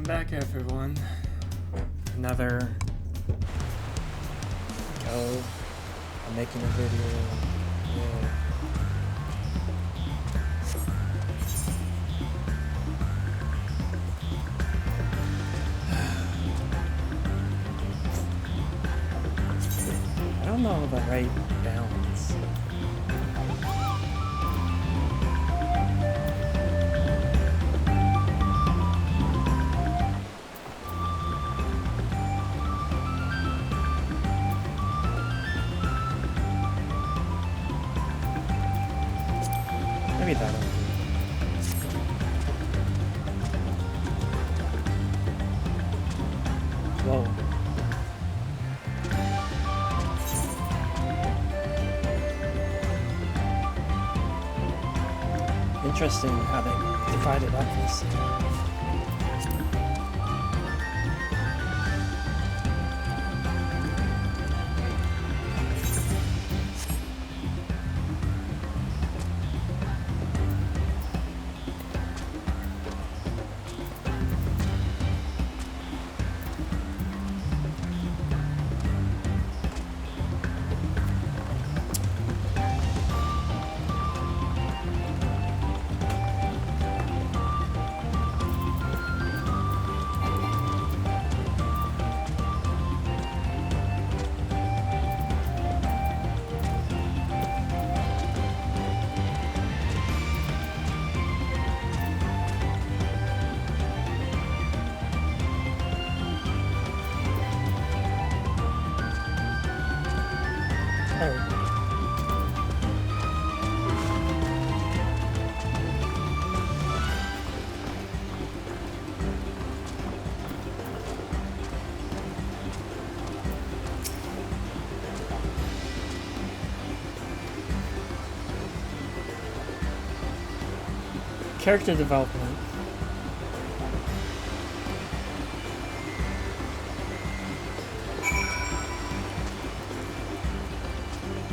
back, everyone. Another go. I'm making a video. Yeah. I don't know the right balance. Maybe that'll do. Whoa. Interesting how they divided up this. Character development.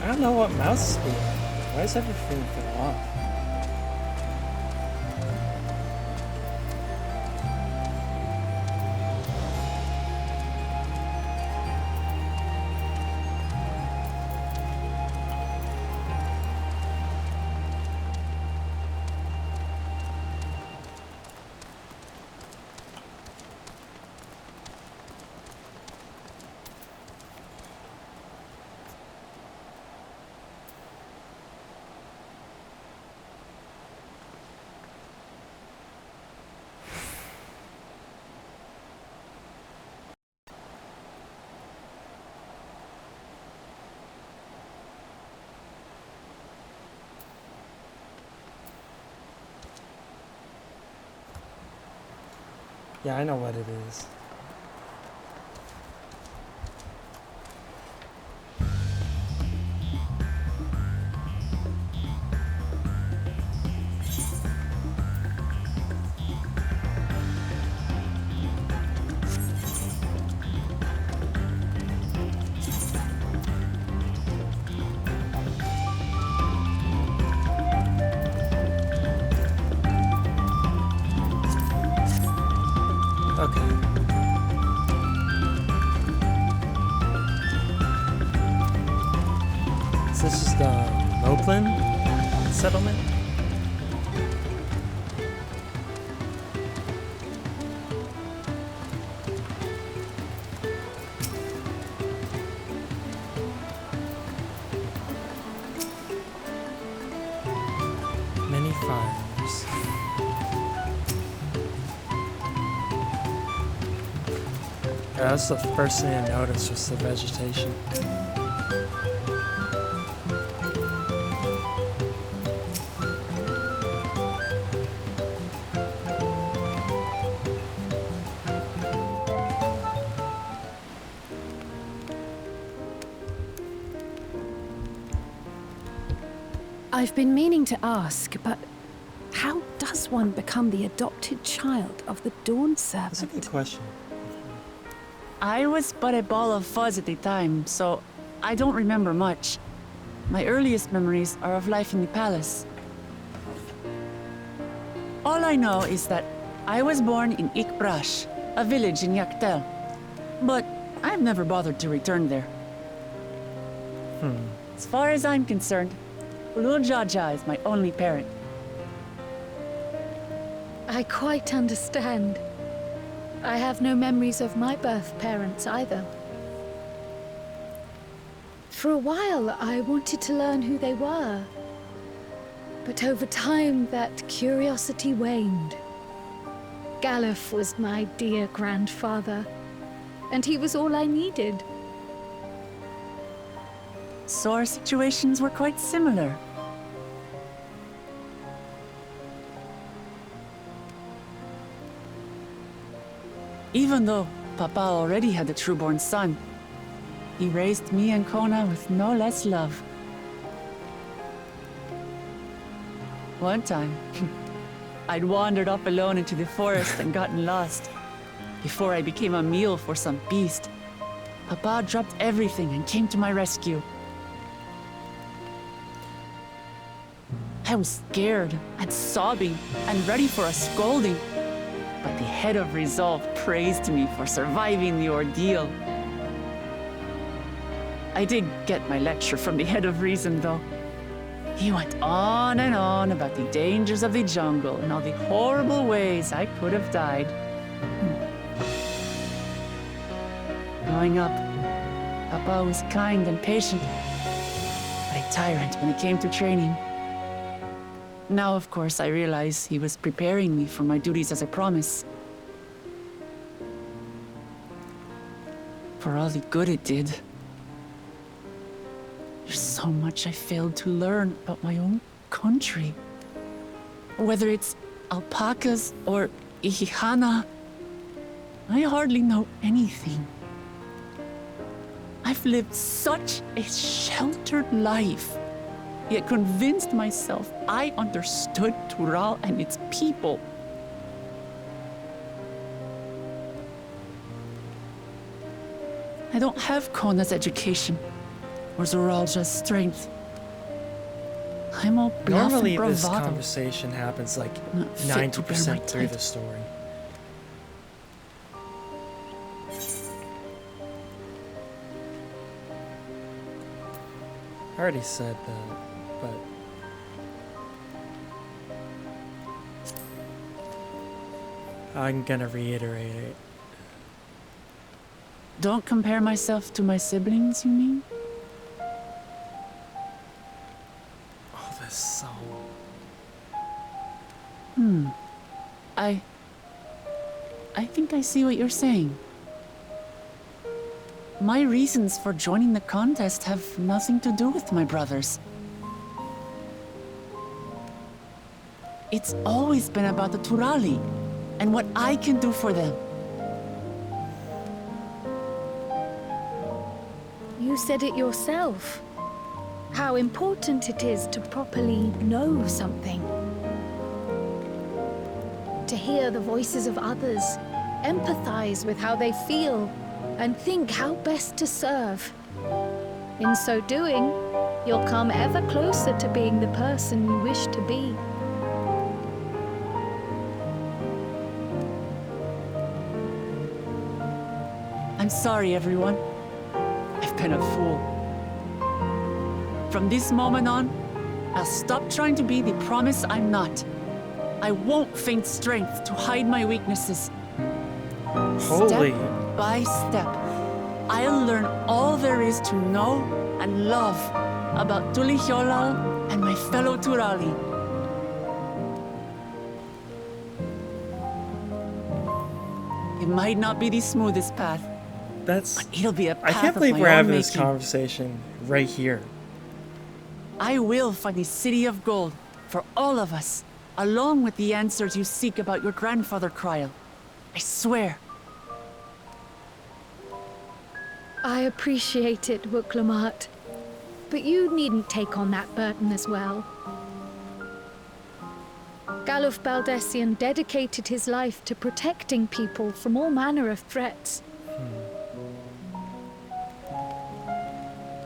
I don't know what mouse speed. Why is everything go off? Yeah, I know what it is. Okay. So this is the Lopeland settlement? Many fires. Yeah, that's the first thing I noticed was the vegetation. I've been meaning to ask, but how does one become the adopted child of the Dawn Servant? That's a good question. I was but a ball of fuzz at the time, so I don't remember much. My earliest memories are of life in the palace. All I know is that I was born in Ikbrash, a village in Yaktel. But I've never bothered to return there. As far as I'm concerned, Ulul Jaja is my only parent. I quite understand. I have no memories of my birth parents either. For a while, I wanted to learn who they were. But over time, that curiosity waned. Galuf was my dear grandfather, and he was all I needed. So our situations were quite similar. Even though Papa already had a trueborn son, he raised me and Kona with no less love. One time, I'd wandered off alone into the forest and gotten lost. Before I became a meal for some beast, Papa dropped everything and came to my rescue. I was scared and sobbing and ready for a scolding, but the head of resolve praised me for surviving the ordeal. I did get my lecture from the head of reason, though. He went on and on about the dangers of the jungle and all the horrible ways I could have died. Growing up, Papa was kind and patient, but a tyrant when it came to training. Now, of course, I realize he was preparing me for my duties as a promise. For all the good it did. There's so much I failed to learn about my own country. Whether it's alpacas or Ihihana, I hardly know anything. I've lived such a sheltered life, yet convinced myself I understood Tural and its people. I don't have Kona's education, or Zoralja's strength. I'm all bluff Normally, and this bravado. conversation happens like Not fit to bear my 90% through type. the story. I already said that, but I'm gonna reiterate it. Don't compare myself to my siblings, you mean? Oh, this song. I think I see what you're saying. My reasons for joining the contest have nothing to do with my brothers. It's always been about the Turali and what I can do for them. You said it yourself. How important it is to properly know something. To hear the voices of others, empathize with how they feel, and think how best to serve. In so doing, you'll come ever closer to being the person you wish to be. I'm sorry, everyone. I've been a fool. From this moment on, I'll stop trying to be the promise I'm not. I won't feign strength to hide my weaknesses. Holy. Step by step, I'll learn all there is to know and love about Tulihyolal and my fellow Turali. It might not be the smoothest path, That's. but it'll be a path I can't of believe my we're own having this making. conversation right here. I will find the city of gold for all of us, along with the answers you seek about your grandfather, Kryl. I swear. I appreciate it, Wuklamat. But you needn't take on that burden as well. Galuf Baldessian dedicated his life to protecting people from all manner of threats.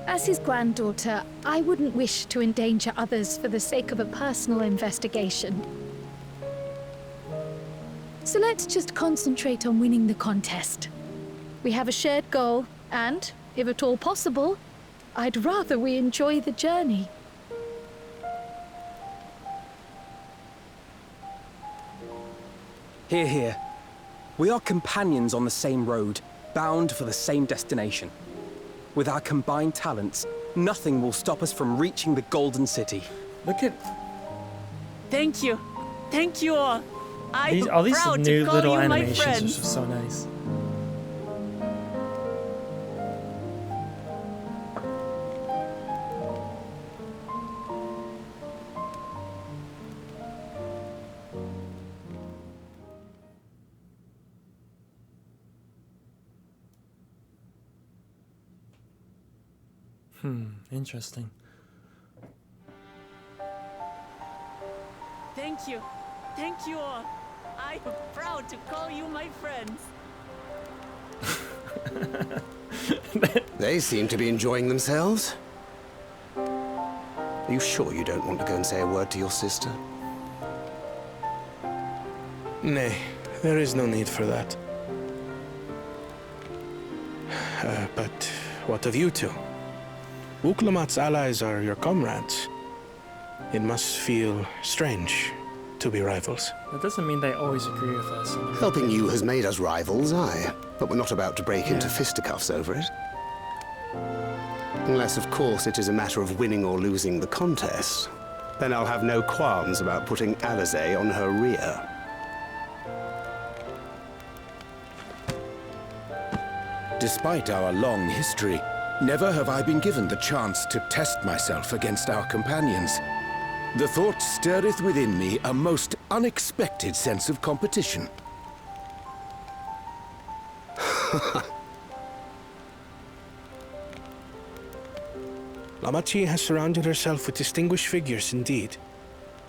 As his granddaughter, I wouldn't wish to endanger others for the sake of a personal investigation. So let's just concentrate on winning the contest. We have a shared goal, and, if at all possible, I'd rather we enjoy the journey. Hear, hear. We are companions on the same road, bound for the same destination. With our combined talents, nothing will stop us from reaching the Golden City. Look at Thank you. Thank you all. all these proud new to call little you my animations are friends. just so nice. Interesting. Thank you. Thank you all. I am proud to call you my friends. They seem to be enjoying themselves. Are you sure you don't want to go and say a word to your sister? Nay, there is no need for that. But what of you two? Uklamat's allies are your comrades. It must feel strange to be rivals. That doesn't mean they always agree with us. Helping you has made us rivals, aye. But we're not about to break into fisticuffs over it. Unless, of course, it is a matter of winning or losing the contest. Then I'll have no qualms about putting Alizé on her rear. Despite our long history, never have I been given the chance to test myself against our companions. The thought stirreth within me a most unexpected sense of competition. Lamachi has surrounded herself with distinguished figures indeed.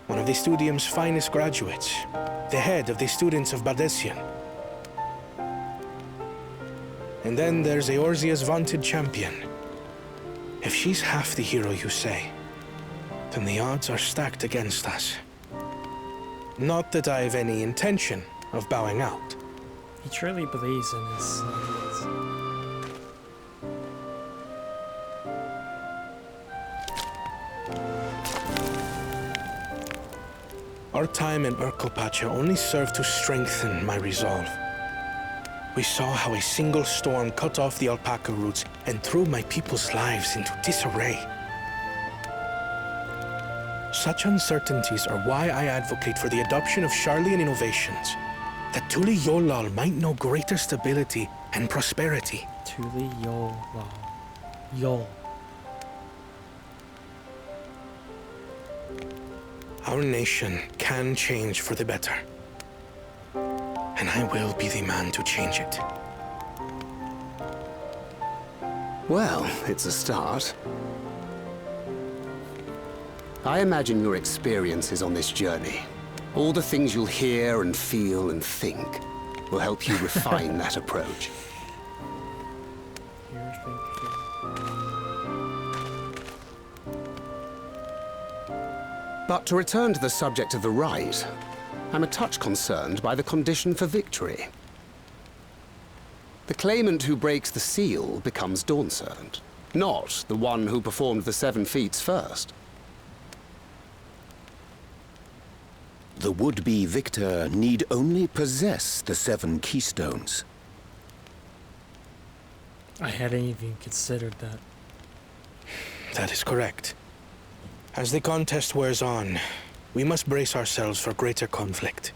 One of the Studium's finest graduates, the head of the students of Bardessian. And then there's Eorzea's vaunted champion. If she's half the hero you say, then the odds are stacked against us. Not that I have any intention of bowing out. He truly believes in his ideas. Our time in Urkelpacha only served to strengthen my resolve. We saw how a single storm cut off the alpaca roots and threw my people's lives into disarray. Such uncertainties are why I advocate for the adoption of Sharlayan innovations, that Tuli Yolal might know greater stability and prosperity. Tuli Yol Lal. Yol. Our nation can change for the better. And I will be the man to change it. Well, it's a start. I imagine your experiences on this journey, all the things you'll hear and feel and think, will help you refine that approach. Here, think. But to return to the subject of the rite, I'm a touch concerned by the condition for victory. The claimant who breaks the seal becomes Dawn Servant, not the one who performed the 7 feats first. The would-be victor need only possess the 7 keystones. I hadn't even considered that. That is correct. As the contest wears on, we must brace ourselves for greater conflict.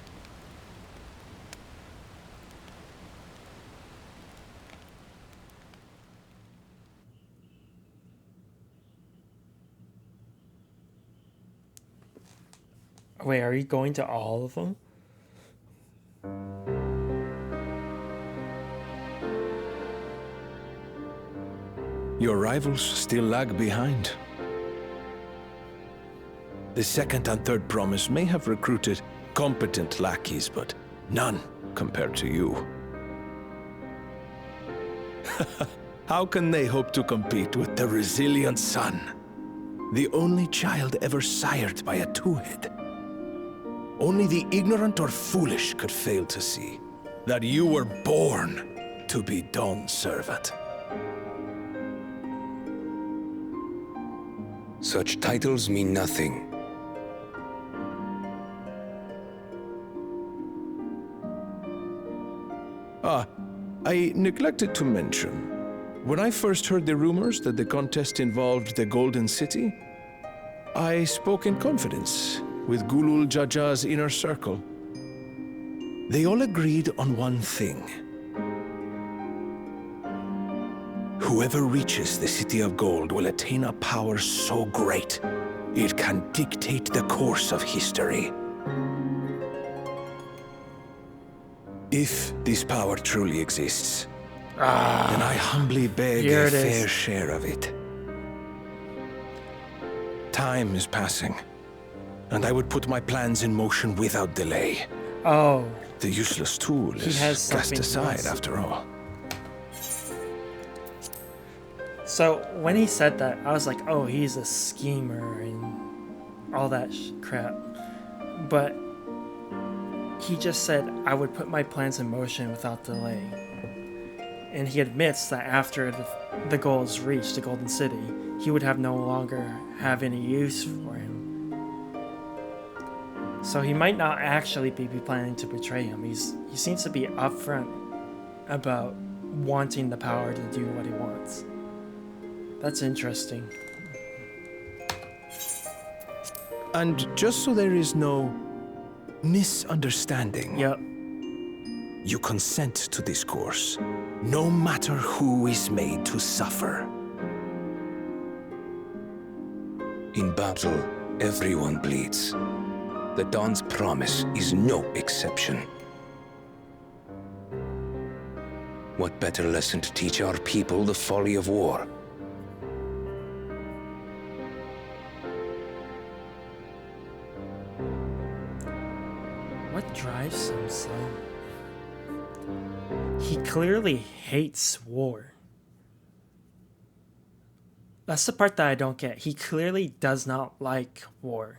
Wait, are you going to all of them? Your rivals still lag behind. The second and third promise may have recruited competent lackeys, but none compared to you. How can they hope to compete with the resilient son, the only child ever sired by a two-head? Only the ignorant or foolish could fail to see that you were born to be Dawn's servant. Such titles mean nothing. I neglected to mention. When I first heard the rumors that the contest involved the Golden City, I spoke in confidence with Gulul Jaja's inner circle. They all agreed on one thing. Whoever reaches the City of Gold will attain a power so great, it can dictate the course of history. If this power truly exists, then I humbly beg a fair share of it. Time is passing, and I would put my plans in motion without delay. Oh. The useless tool is cast aside after all. So when he said that, I was like, oh, he's a schemer and all that crap. But he just said, I would put my plans in motion without delay. And he admits that after the goal is reached, the Golden City, he would no longer have any use for him. So he might not actually be planning to betray him. He seems to be upfront about wanting the power to do what he wants. That's interesting. And just so there is no misunderstanding. Yep. You consent to this course, no matter who is made to suffer. In battle, everyone bleeds. The Dawn's promise is no exception. What better lesson to teach our people the folly of war? What drives him so? He clearly hates war. That's the part that I don't get. He clearly does not like war.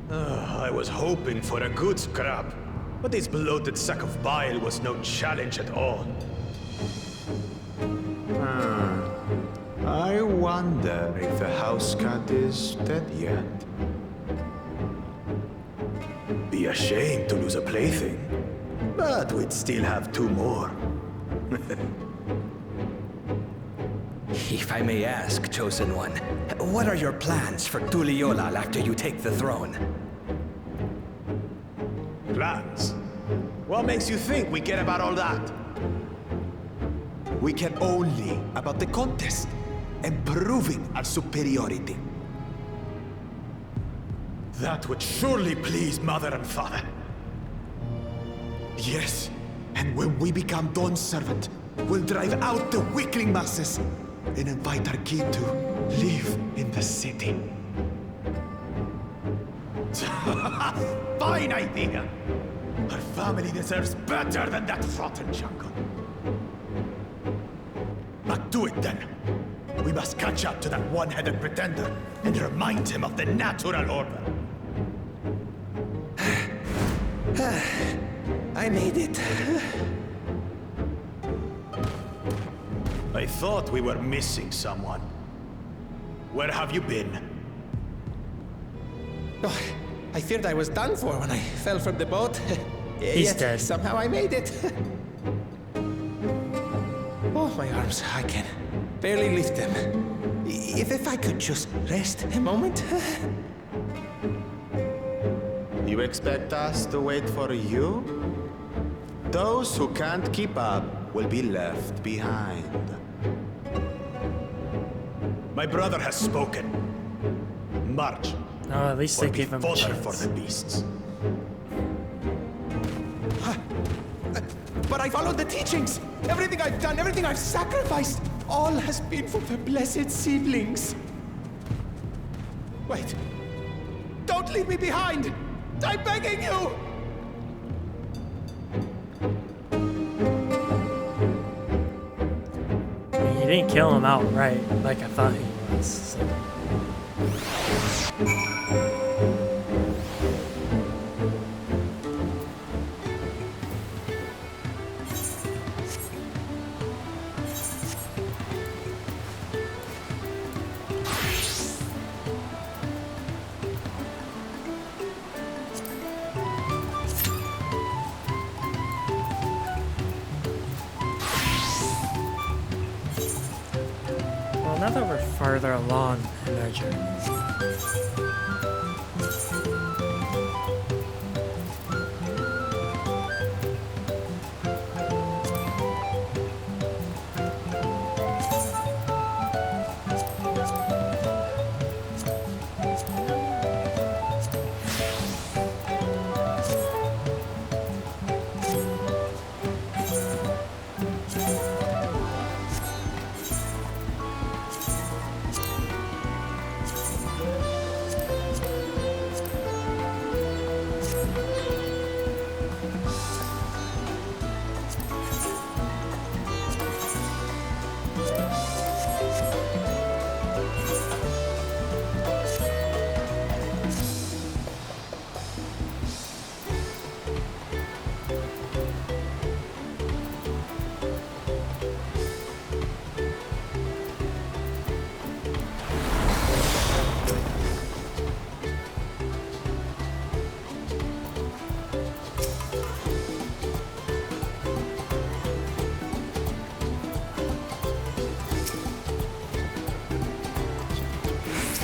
I was hoping for a good scrap, but this bloated sack of bile was no challenge at all. I wonder if the house cat is dead yet. Be ashamed to lose a plaything, but we'd still have two more. If I may ask, Chosen One, what are your plans for Tuliyollal after you take the throne? Plans? What makes you think we care about all that? We care only about the contest and proving our superiority. That would surely please Mother and Father. Yes, and when we become Dawn's servant, we'll drive out the weakling masses and invite our kid to live in the city. Fine idea! Our family deserves better than that rotten jungle. But do it then. We must catch up to that one-headed pretender and remind him of the natural order. I made it. I thought we were missing someone. Where have you been? Oh, I feared I was done for when I fell from the boat. He's dead. Somehow I made it. Oh, my arms, I can barely lift them. If I could just rest a moment. You expect us to wait for you? Those who can't keep up will be left behind. My brother has spoken. March. Oh, at least they Or be gave him a fodder chance. for the beasts. But I followed the teachings. Everything I've done, everything I've sacrificed, all has been for the blessed seedlings. Wait. Don't leave me behind. I'm begging you. He didn't kill him outright like I thought he was. So. Now that we're farther along in our journey.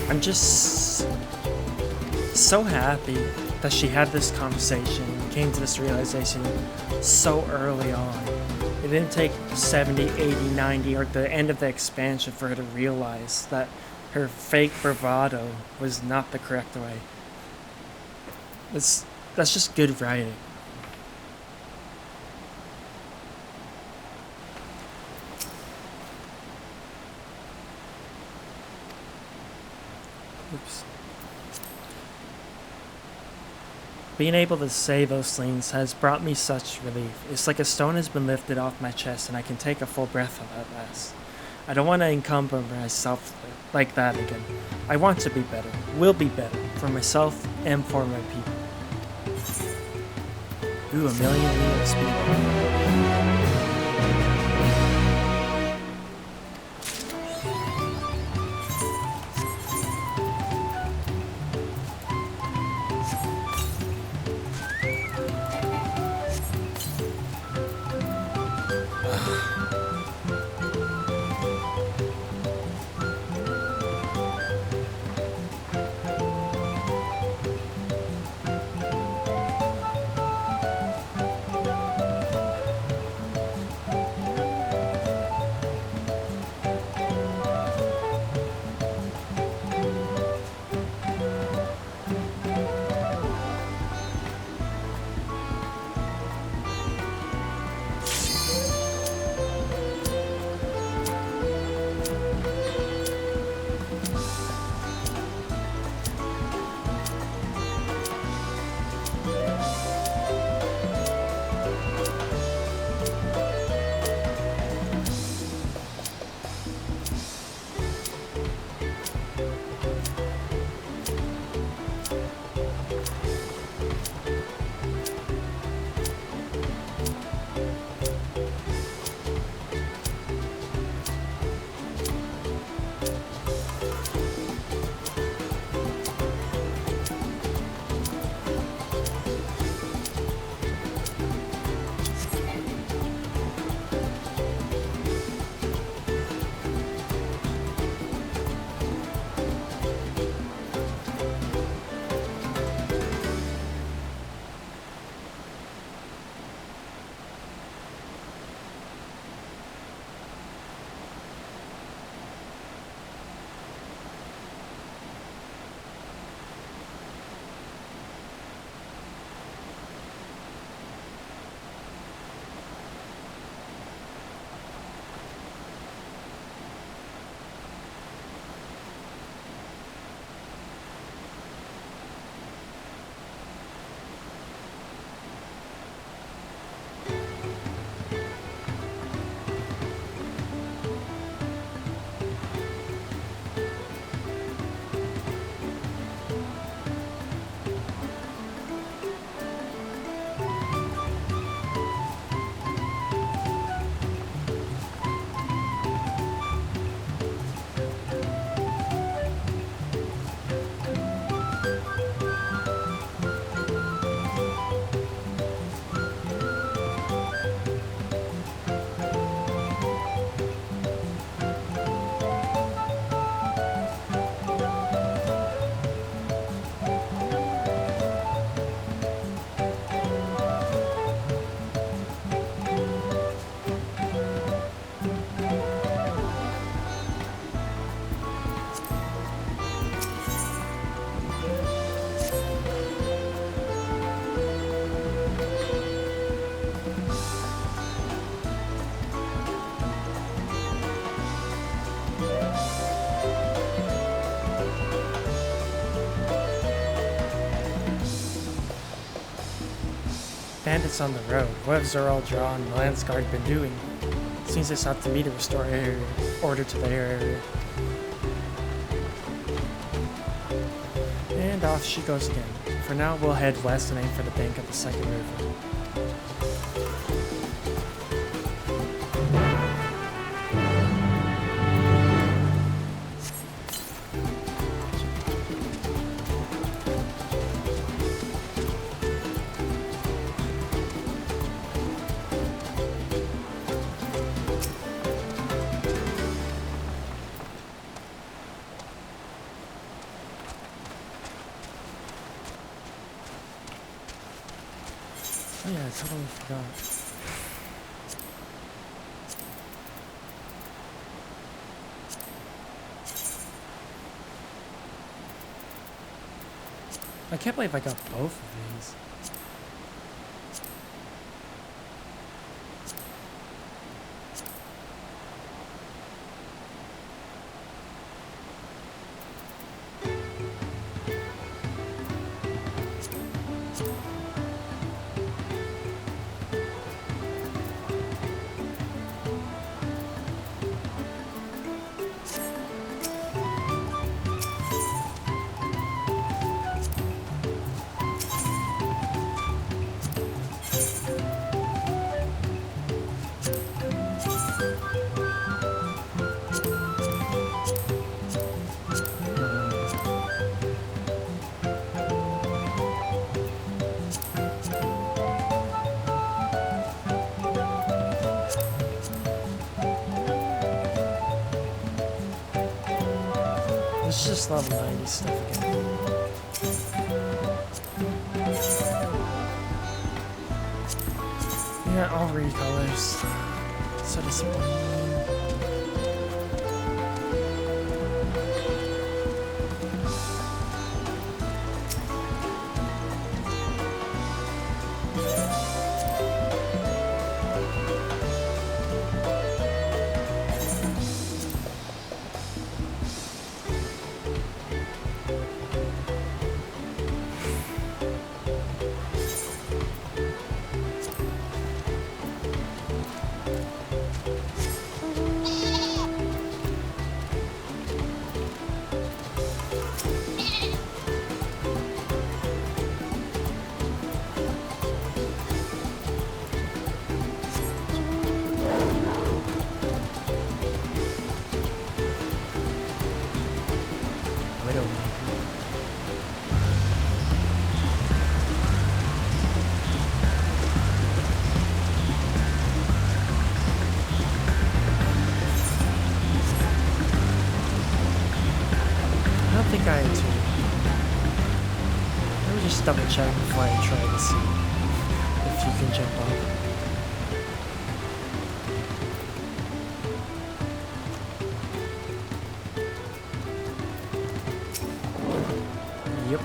I'm just so happy that she had this conversation and came to this realization so early on. It didn't take 70, 80, 90, or the end of the expansion for her to realize that her fake bravado was not the correct way. That's just good writing. Oops. Being able to say those things has brought me such relief. It's like a stone has been lifted off my chest and I can take a full breath of at last. I don't want to encumber myself like that again. I want to be better, will be better, for myself and for my people. Ooh, 1 million EXP. bandits on the road. What have Zoral Draw and the Lance Guard been doing? Seems they sought to me to restore order to the area. And off she goes again. For now, we'll head west and aim for the bank of the second river. Oh yeah, I totally forgot. I can't believe I got both of these. It's just level 90 stuff again. Yeah, all recolors. So disappointing. I had to. Let me just double check before I try to see if you can jump up. Yep.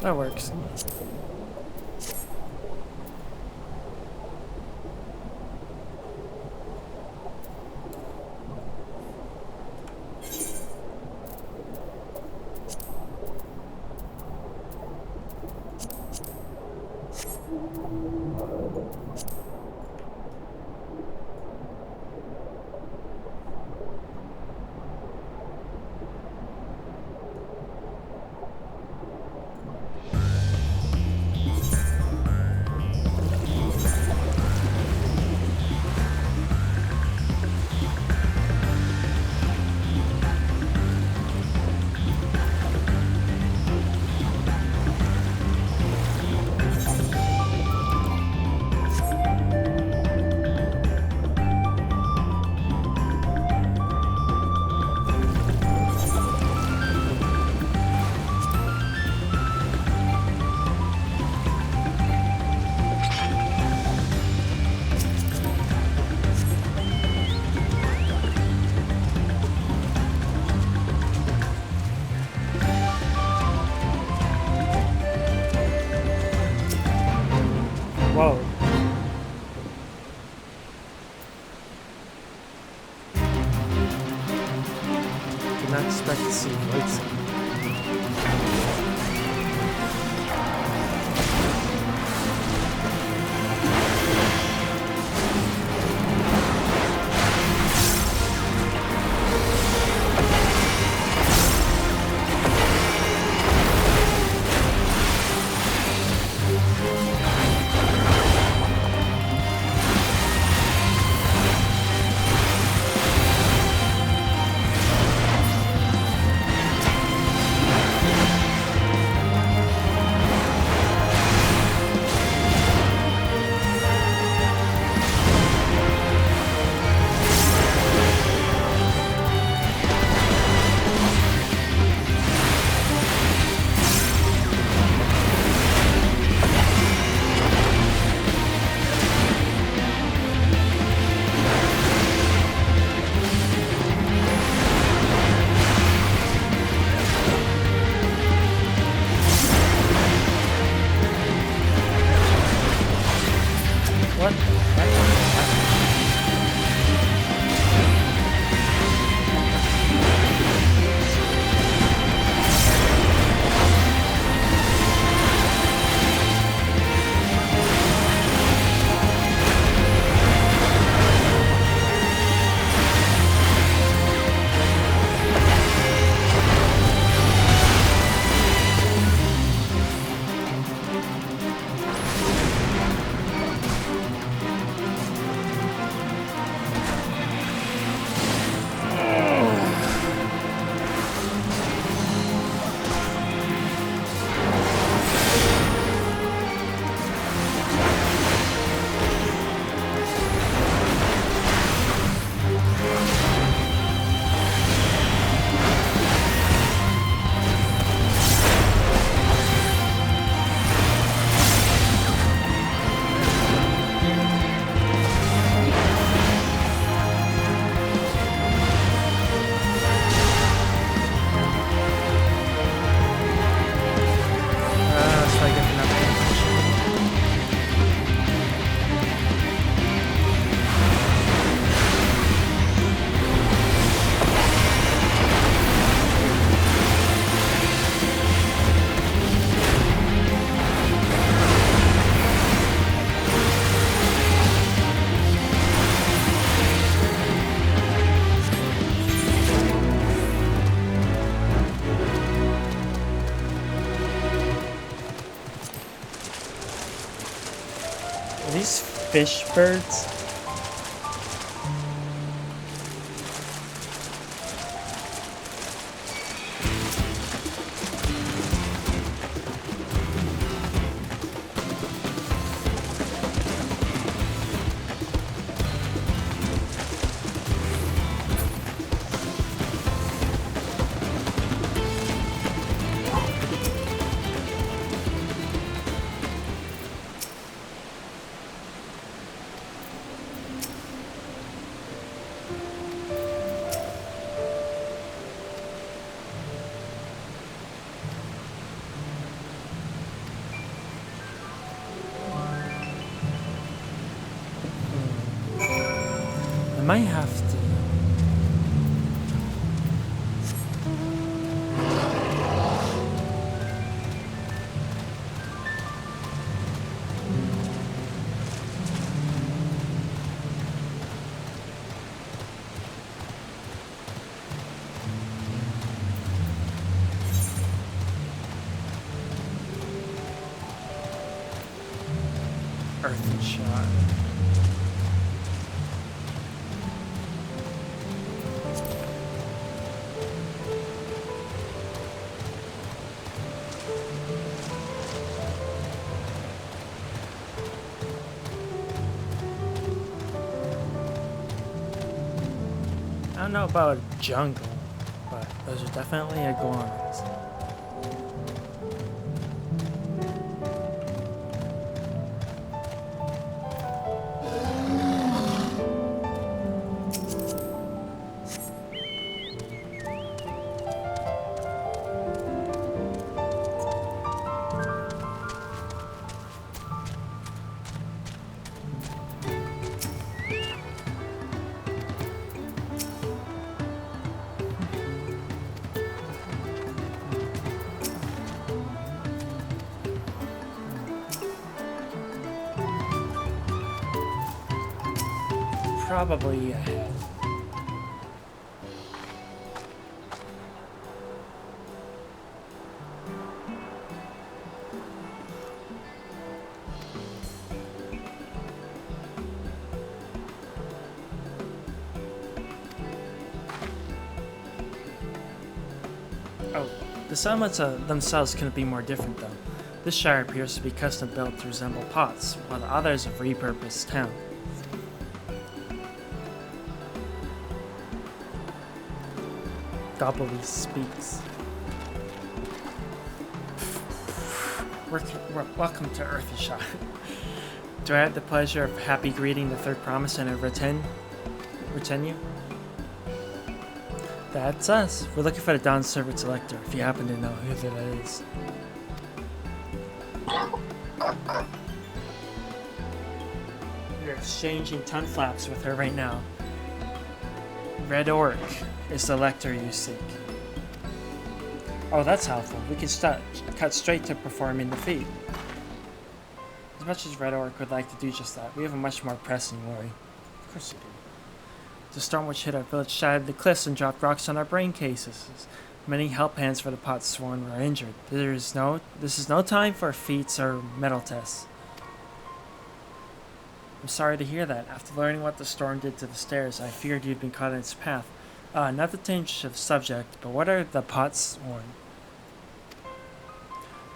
That works. Whoa. Did not expect to see lights. These fish birds. might have to. Earthen shot. I don't know about a jungle, but those are definitely iguanas. Probably ahead. Oh, the settlements themselves couldn't be more different though. This shire appears to be custom built to resemble pots, while the others have repurposed town. Gobbly speaks. Welcome to Earthenshire. Do I have the pleasure of happy greeting the third promise and a retinue? That's us. We're looking for the Dawn Servant Selector, if you happen to know who that is. We're exchanging tongue flaps with her right now. Red Orc is the lector you seek. Oh, that's helpful. We can cut straight to performing the feat. As much as Red Orc would like to do just that, we have a much more pressing worry. Of course we do. The storm which hit our village shattered the cliffs and dropped rocks on our brain cases. Many help hands for the pot sworn were injured. This is no time for feats or metal tests. I'm sorry to hear that. After learning what the storm did to the stairs, I feared you'd been caught in its path. Not to change of subject, but what are the pot sworn?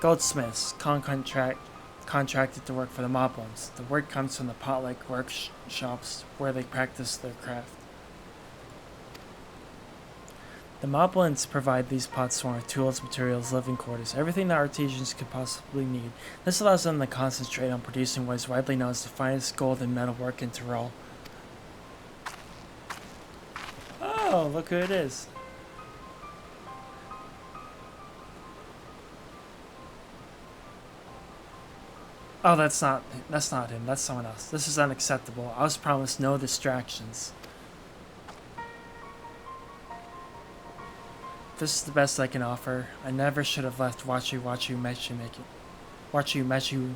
Goldsmiths, contracted to work for the Moblins. The word comes from the pot-like workshops where they practice their craft. The Moblins provide these potsworn with tools, materials, living quarters, everything that artisans could possibly need. This allows them to concentrate on producing what is widely known as the finest gold and metalwork in Turali. Oh, look who it is. Oh, that's not him. That's someone else. This is unacceptable. I was promised no distractions. This is the best I can offer. I never should have left Wachu Mechi. Wachu Mechi.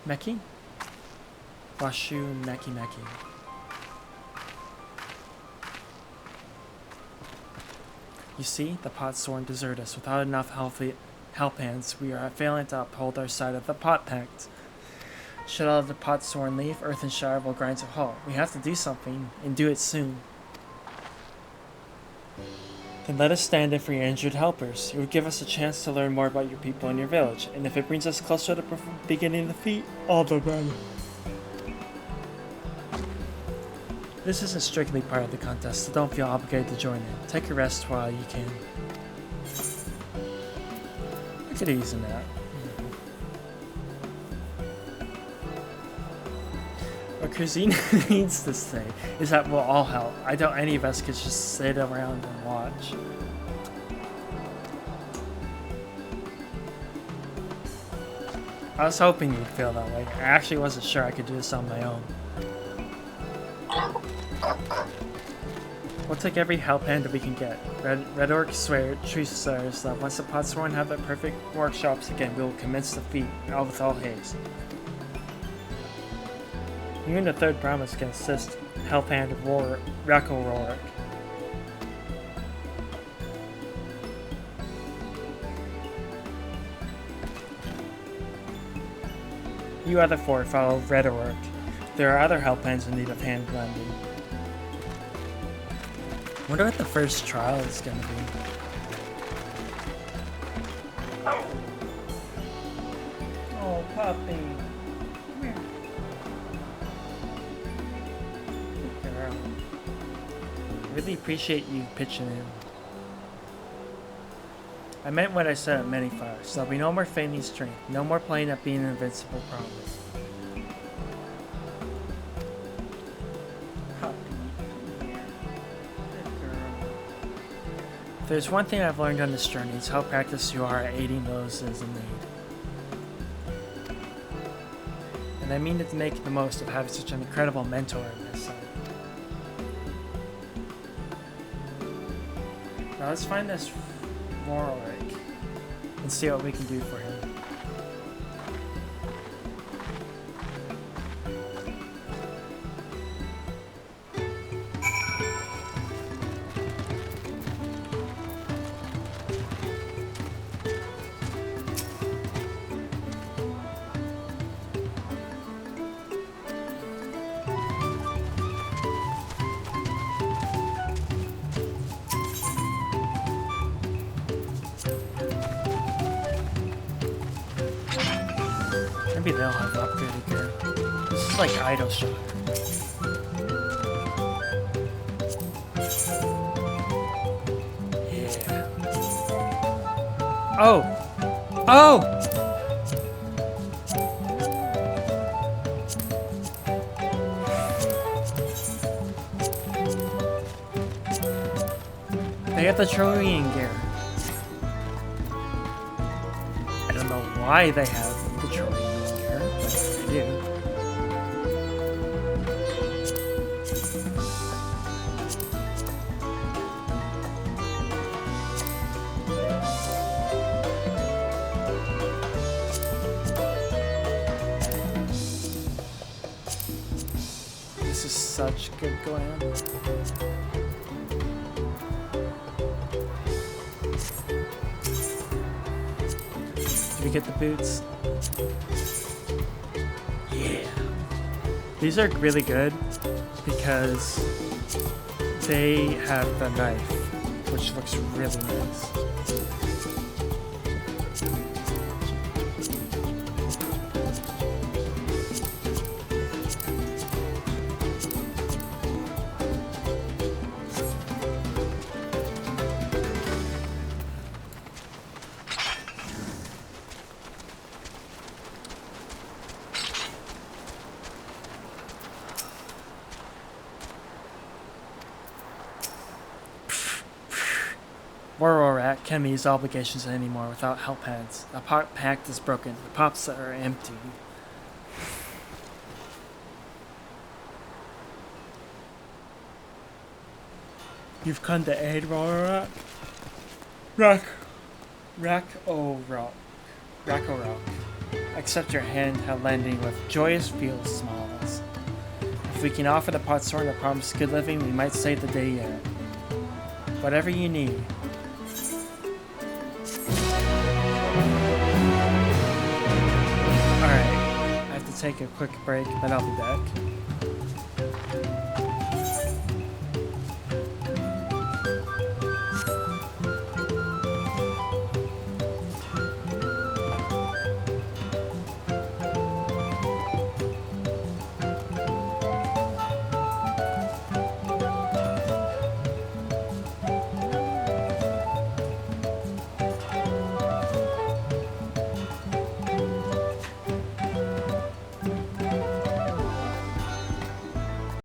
Meki? Washu Meki. You see, the pot sworn desert us. Without enough help hands, we are failing to uphold our side of the pot pact. Should all of the pot sworn leave, Earthenshire will grind to a halt. We have to do something, and do it soon. Then let us stand in for your injured helpers. It would give us a chance to learn more about your people and your village, and if it brings us closer to beginning the feat, all the better. This isn't strictly part of the contest, so don't feel obligated to join in. Take a rest while you can. I could use a nap. What Cuisine needs to say is that we'll all help. I doubt any of us could just sit around and watch. I was hoping you'd feel that way. I actually wasn't sure I could do this on my own. We'll take every help hand that we can get. Red Orc truce swears that once the Potsworn have their perfect workshops again, we will commence the feat, all with all haste. You and the third promise can assist help hand of Rako Rorik. You other four follow Red Orc. There are other help hands in need of hand blending. Wonder what the first trial is gonna be. Oh, puppy. Come here. Good girl. Really appreciate you pitching in. I meant what I said at many fires. There'll be no more feigning strength. No more playing at being an invincible promise. If there's one thing I've learned on this journey, it's how practiced you are at aiding those in need. And I mean to make the most of having such an incredible mentor on my side. Now let's find this Rorik and see what we can do for him. Maybe they'll have upgraded gear. This is like idle shot. Yeah. Oh! Oh! They got the Trojan gear. I don't know why they have the Trojan gear. Yeah. This is such good glam. Did we get the boots? Yeah. These are really good because they have the knife, which looks really nice. Rorak can't meet his obligations anymore without help hands. The pact is broken. The pops are empty. You've come to aid Rorak? Rakorok. Accept your hand-held lending with joyous field smiles. If we can offer the Potsworn a promise of good living, we might save the day yet. Whatever you need. Alright, I have to take a quick break, but I'll be back.